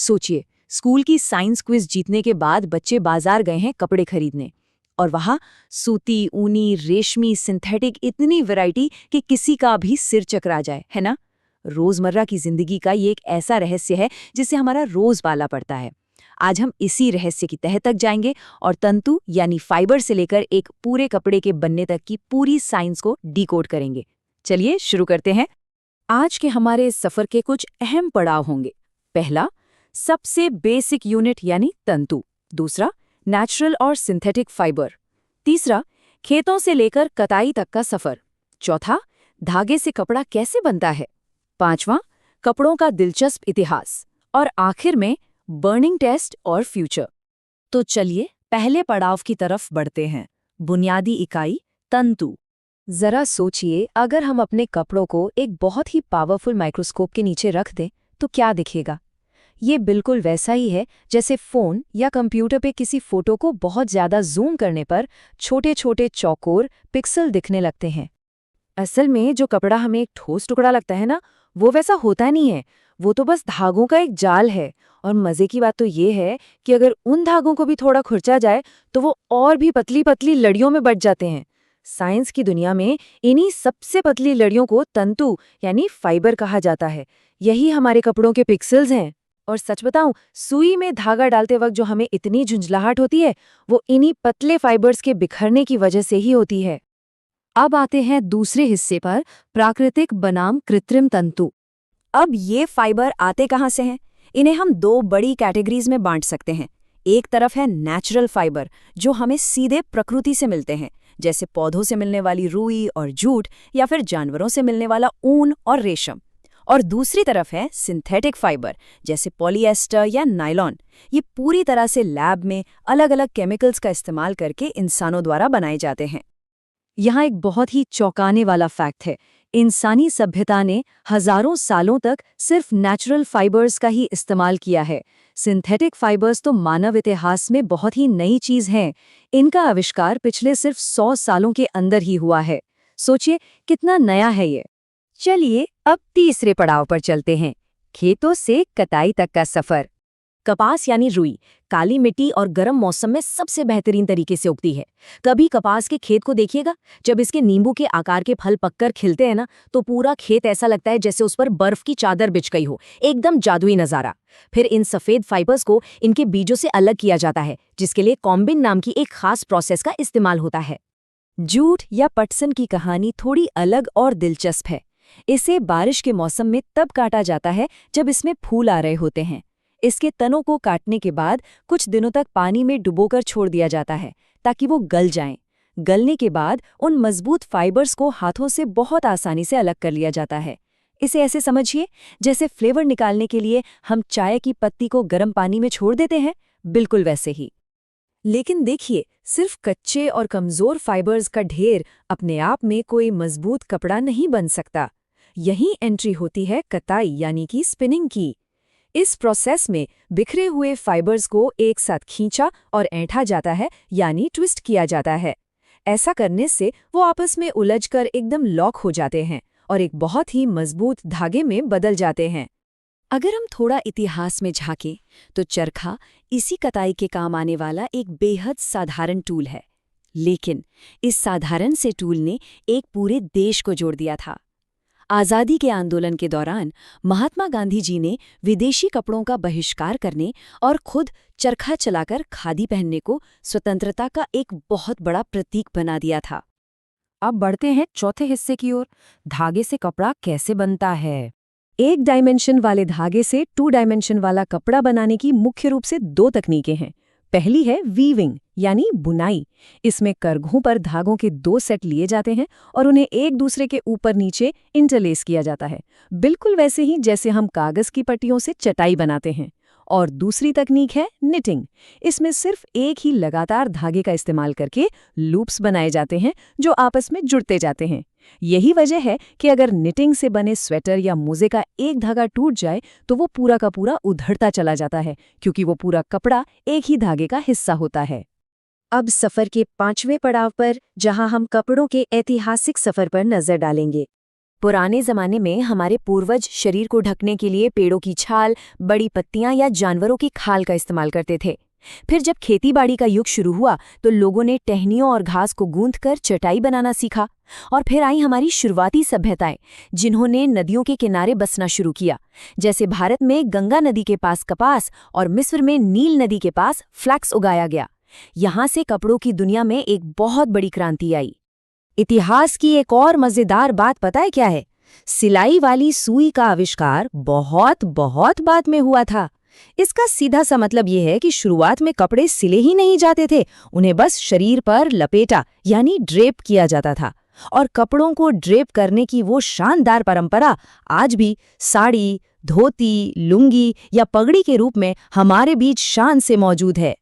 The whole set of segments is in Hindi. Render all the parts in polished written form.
सोचिए, स्कूल की साइंस क्विज जीतने के बाद बच्चे बाजार गए हैं कपड़े खरीदने, और वहां सूती, ऊनी, रेशमी, सिंथेटिक इतनी वैरायटी कि किसी का भी सिर चकरा जाए, है ना। रोजमर्रा की जिंदगी का ये एक ऐसा रहस्य है जिससे हमारा रोज पाला पड़ता है। आज हम इसी रहस्य की तह तक जाएंगे और तंतु यानी फाइबर से लेकर एक पूरे कपड़े के बनने तक की पूरी साइंस को डिकोड करेंगे। चलिए शुरू करते हैं। आज के हमारे इस सफर के कुछ अहम पड़ाव होंगे। पहला, सबसे बेसिक यूनिट यानी तंतु। दूसरा, नेचुरल और सिंथेटिक फाइबर। तीसरा, खेतों से लेकर कताई तक का सफर। चौथा, धागे से कपड़ा कैसे बनता है। पांचवां, कपड़ों का दिलचस्प इतिहास। और आखिर में बर्निंग टेस्ट और फ्यूचर। तो चलिए पहले पड़ाव की तरफ बढ़ते हैं। बुनियादी इकाई तंतु। जरा सोचिए, अगर हम अपने कपड़ों को एक बहुत ही पावरफुल माइक्रोस्कोप के नीचे रख दें तो क्या दिखेगा। ये बिल्कुल वैसा ही है जैसे फोन या कंप्यूटर पे किसी फोटो को बहुत ज्यादा जूम करने पर छोटे छोटे चौकोर पिक्सल दिखने लगते हैं। असल में जो कपड़ा हमें एक ठोस टुकड़ा लगता है ना, वो वैसा होता नहीं है। वो तो बस धागों का एक जाल है। और मजे की बात तो ये है कि अगर उन धागों को भी थोड़ा खुरचा जाए तो वो और भी पतली पतली लड़ियों में बंट जाते हैं। साइंस की दुनिया में इन्हीं सबसे पतली लड़ियों को तंतु यानी फाइबर कहा जाता है। यही हमारे कपड़ों के पिक्सेल्स हैं। और सच बताऊं, सुई में धागा डालते वक्त जो हमें इतनी झुंझलाहट होती है, वो इन्हीं पतले फाइबर्स के बिखरने की वजह से ही होती है। अब आते हैं दूसरे हिस्से पर, प्राकृतिक बनाम कृत्रिम तंतु। अब ये फाइबर आते कहाँ से हैं? इन्हें हम दो बड़ी कैटेगरीज में बांट सकते हैं। एक तरफ है नेचुरल फाइबर, जो हमें सीधे प्रकृति से मिलते हैं, जैसे पौधों से मिलने वाली रुई और जूट, या फिर जानवरों से मिलने वाला ऊन और रेशम। और दूसरी तरफ है सिंथेटिक फाइबर, जैसे पॉलिएस्टर या नायलॉन। ये पूरी तरह से लैब में अलग अलग केमिकल्स का इस्तेमाल करके इंसानों द्वारा बनाए जाते हैं। यहाँ एक बहुत ही चौंकाने वाला फैक्ट है। इंसानी सभ्यता ने हजारों सालों तक सिर्फ नेचुरल फाइबर्स का ही इस्तेमाल किया है। सिंथेटिक फाइबर्स तो मानव इतिहास में बहुत ही नई चीज हैं। इनका आविष्कार पिछले सिर्फ 100 सालों के अंदर ही हुआ है। सोचिए कितना नया है ये। चलिए अब तीसरे पड़ाव पर चलते हैं, खेतों से कटाई तक का सफर। कपास यानी रुई काली मिट्टी और गर्म मौसम में सबसे बेहतरीन तरीके से उगती है। कभी कपास के खेत को देखिएगा, जब इसके नींबू के आकार के फल पककर खिलते हैं ना, तो पूरा खेत ऐसा लगता है जैसे उस पर बर्फ की चादर बिछ गई हो। एकदम जादुई नजारा। फिर इन सफेद फाइबर्स को इनके बीजों से अलग किया जाता है, जिसके लिए कॉम्बिन नाम की एक खास प्रोसेस का इस्तेमाल होता है। जूट या पटसन की कहानी थोड़ी अलग और दिलचस्प है। इसे बारिश के मौसम में तब काटा जाता है जब इसमें फूल आ रहे होते हैं। इसके तनों को काटने के बाद कुछ दिनों तक पानी में डुबोकर छोड़ दिया जाता है ताकि वो गल जाएं। गलने के बाद उन मजबूत फाइबर्स को हाथों से बहुत आसानी से अलग कर लिया जाता है। इसे ऐसे समझिए जैसे फ्लेवर निकालने के लिए हम चाय की पत्ती को गर्म पानी में छोड़ देते हैं, बिल्कुल वैसे ही। लेकिन देखिए, सिर्फ कच्चे और कमजोर फाइबर्स का ढेर अपने आप में कोई मजबूत कपड़ा नहीं बन सकता। यहीं एंट्री होती है कताई यानी कि स्पिनिंग की। इस प्रोसेस में बिखरे हुए फाइबर्स को एक साथ खींचा और ऐंठा जाता है, यानी ट्विस्ट किया जाता है। ऐसा करने से वो आपस में उलझकर एकदम लॉक हो जाते हैं और एक बहुत ही मजबूत धागे में बदल जाते हैं। अगर हम थोड़ा इतिहास में झांकें तो चरखा इसी कताई के काम आने वाला एक बेहद साधारण टूल है। लेकिन इस साधारण से टूल ने एक पूरे देश को जोड़ दिया था। आज़ादी के आंदोलन के दौरान महात्मा गांधी जी ने विदेशी कपड़ों का बहिष्कार करने और खुद चरखा चलाकर खादी पहनने को स्वतंत्रता का एक बहुत बड़ा प्रतीक बना दिया था। अब बढ़ते हैं चौथे हिस्से की ओर, धागे से कपड़ा कैसे बनता है। एक डायमेंशन वाले धागे से 2 डायमेंशन वाला कपड़ा बनाने की मुख्य रूप से 2 तकनीकें हैं। पहली है वीविंग यानी बुनाई। इसमें करघों पर धागों के 2 सेट लिए जाते हैं और उन्हें एक दूसरे के ऊपर नीचे इंटरलेस किया जाता है, बिल्कुल वैसे ही जैसे हम कागज की पट्टियों से चटाई बनाते हैं। और दूसरी तकनीक है निटिंग। इसमें सिर्फ एक ही लगातार धागे का इस्तेमाल करके लूप्स बनाए जाते हैं जो आपस में जुड़ते जाते हैं। यही वजह है कि अगर निटिंग से बने स्वेटर या मोजे का एक धागा टूट जाए तो वो पूरा का पूरा उधड़ता चला जाता है, क्योंकि वो पूरा कपड़ा एक ही धागे का हिस्सा होता है। अब सफर के 5वें पड़ाव पर, जहां हम कपड़ों के ऐतिहासिक सफर पर नजर डालेंगे। पुराने जमाने में हमारे पूर्वज शरीर को ढकने के लिए पेड़ों की छाल, बड़ी पत्तियां या जानवरों की खाल का इस्तेमाल करते थे। फिर जब खेतीबाड़ी का युग शुरू हुआ तो लोगों ने टहनियों और घास को गूंथकर चटाई बनाना सीखा। और फिर आई हमारी शुरुआती सभ्यताएं, जिन्होंने नदियों के किनारे बसना शुरू किया। जैसे भारत में गंगा नदी के पास कपास और मिस्र में नील नदी के पास फ्लैक्स उगाया गया। यहाँ से कपड़ों की दुनिया में एक बहुत बड़ी क्रांति आई। इतिहास की एक और मजेदार बात पता है क्या है? सिलाई वाली सुई का आविष्कार बहुत बहुत बाद में हुआ था। इसका सीधा सा मतलब ये है कि शुरुआत में कपड़े सिले ही नहीं जाते थे, उन्हें बस शरीर पर लपेटा यानी ड्रेप किया जाता था। और कपड़ों को ड्रेप करने की वो शानदार परंपरा आज भी साड़ी, धोती, लुंगी या पगड़ी के रूप में हमारे बीच शान से मौजूद है।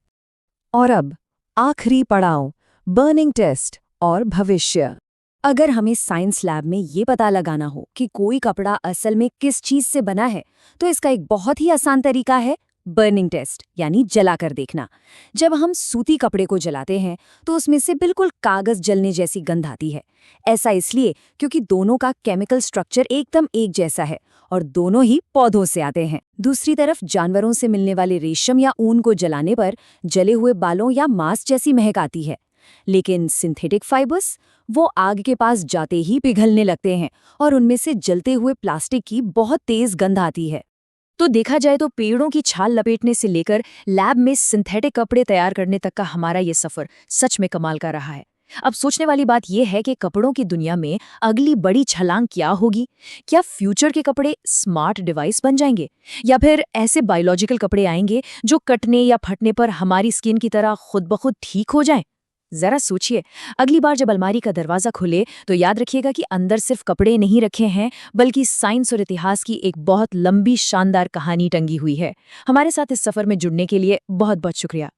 और अब आखिरी पड़ाव, बर्निंग टेस्ट और भविष्य। अगर हमें साइंस लैब में ये पता लगाना हो कि कोई कपड़ा असल में किस चीज से बना है, तो इसका एक बहुत ही आसान तरीका है बर्निंग टेस्ट, यानी जलाकर देखना। जब हम सूती कपड़े को जलाते हैं तो उसमें से बिल्कुल कागज जलने जैसी गंध आती है। ऐसा इसलिए क्योंकि दोनों का केमिकल स्ट्रक्चर एकदम एक जैसा है और दोनों ही पौधों से आते हैं। दूसरी तरफ जानवरों से मिलने वाले रेशम या ऊन को जलाने पर जले हुए बालों या मांस जैसी महक आती है। लेकिन सिंथेटिक फाइबर्स, वो आग के पास जाते ही पिघलने लगते हैं और उनमें से जलते हुए प्लास्टिक की बहुत तेज गंध आती है। तो देखा जाए तो पेड़ों की छाल लपेटने से लेकर लैब में सिंथेटिक कपड़े तैयार करने तक का हमारा ये सफर सच में कमाल का रहा है। अब सोचने वाली बात यह है कि कपड़ों की दुनिया में अगली बड़ी छलांग क्या होगी? क्या फ्यूचर के कपड़े स्मार्ट डिवाइस बन जाएंगे, या फिर ऐसे बायोलॉजिकल कपड़े आएंगे जो कटने या फटने पर हमारी स्किन की तरह खुद ब खुद ठीक हो जाएं? जरा सोचिए, अगली बार जब अलमारी का दरवाजा खुले तो याद रखिएगा कि अंदर सिर्फ कपड़े नहीं रखे हैं, बल्कि साइंस और इतिहास की एक बहुत लंबी शानदार कहानी टंगी हुई है। हमारे साथ इस सफर में जुड़ने के लिए बहुत बहुत शुक्रिया।